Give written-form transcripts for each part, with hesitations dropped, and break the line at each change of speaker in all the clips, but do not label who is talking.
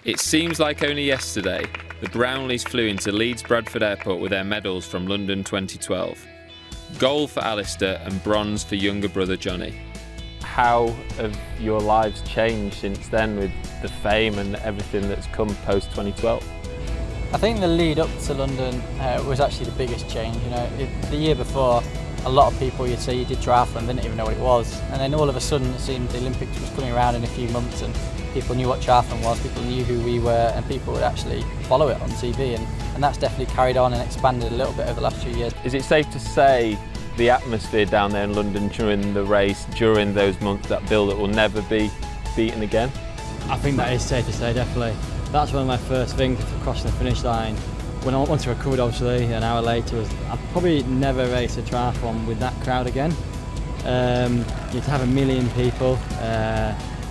It seems like only yesterday, the Brownlees flew into Leeds Bradford Airport with their medals from London 2012. Gold for Alistair and bronze for younger brother Jonny. How have your lives changed since then with the fame and everything that's come post 2012?
I think the lead up to London was actually the biggest change. You know, the year before, a lot of people you'd say you did triathlon didn't even know what it was, and then all of a sudden it seemed the Olympics was coming around in a few months, and people knew what triathlon was, people knew who we were, and people would actually follow it on TV, and that's definitely carried on and expanded a little bit over the last few years.
Is it safe to say the atmosphere down there in London during the race, during those months that build-up, will never be beaten again?
I think that is safe to say, definitely. That's one of my first things after crossing the finish line. When once I recovered, obviously, an hour later, was I'd probably never race a triathlon with that crowd again. You'd have 1 million people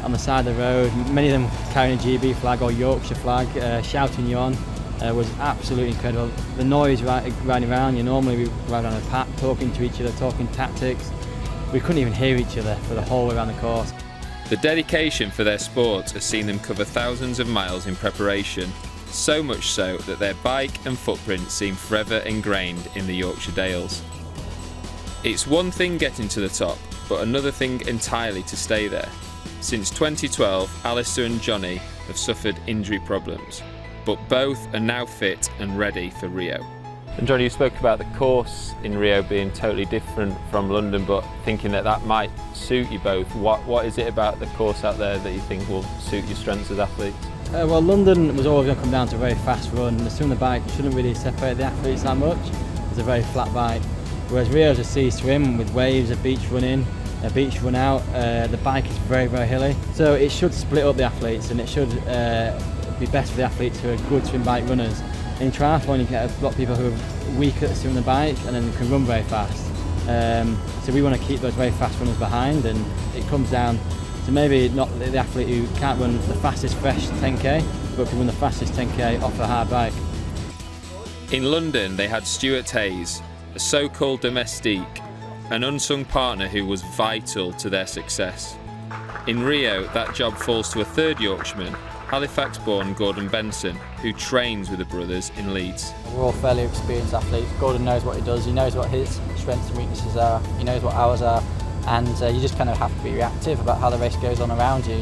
on the side of the road, many of them carrying a GB flag or Yorkshire flag, shouting you on. Was absolutely incredible. The noise riding around, normally we ride on a pack, talking to each other, talking tactics. We couldn't even hear each other for the whole way around the course.
The dedication for their sport has seen them cover thousands of miles in preparation, so much so that their bike and footprint seem forever ingrained in the Yorkshire Dales. It's one thing getting to the top, but another thing entirely to stay there. Since 2012, Alistair and Jonny have suffered injury problems, but both are now fit and ready for Rio. And Jonny, you spoke about the course in Rio being totally different from London, but thinking that that might suit you both. What is it about the course out there that you think will suit your strengths as athletes?
Well, London was always going to come down to a very fast run. The swim and the bike shouldn't really separate the athletes that much. It's a very flat bike. Whereas Rio is a sea swim with waves, a beach run in, a beach run out. The bike is very, very hilly. So it should split up the athletes, and it should be best for the athletes who are good swim bike runners. In triathlon you get a lot of people who are weak at swim the bike and then can run very fast. So we want to keep those very fast runners behind, and it comes down to maybe not the athlete who can't run the fastest fresh 10k, but can run the fastest 10k off a hard bike.
In London they had Stuart Hayes, a so-called domestique, an unsung partner who was vital to their success. In Rio that job falls to a third Yorkshireman, Halifax-born Gordon Benson, who trains with the brothers in Leeds.
We're all fairly experienced athletes. Gordon knows what he does, he knows what his strengths and weaknesses are, he knows what ours are, and you just kind of have to be reactive about how the race goes on around you.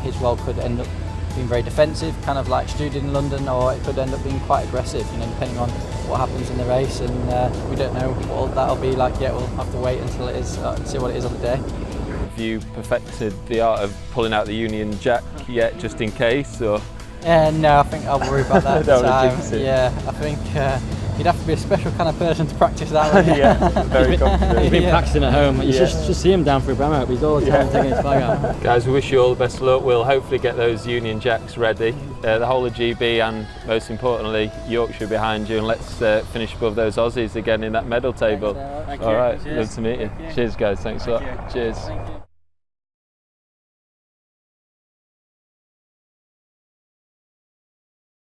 His role could end up being very defensive, kind of like Stu did in London, or it could end up being quite aggressive, depending on what happens in the race, and we don't know what that'll be like yet. We'll have to wait until it is, see what it is on the day.
Have you perfected the art of pulling out the Union Jack yet, just in case, or?
No, I think I'll worry about that
Don't
time.
jinx it.
Yeah, I think you'd have to be a special kind of person to practice that one.
Yeah, very confident.
He's been practicing at home. You should see him down for a Brammer. He's all the time taking his flag out.
Guys, we wish you all the best of luck. We'll hopefully get those Union Jacks ready. The whole of GB and, most importantly, Yorkshire behind you, and let's finish above those Aussies again in that medal table.
Thanks,
all right,
Cheers.
love to meet you. Cheers, guys. Thanks a lot. Cheers.
Thank you.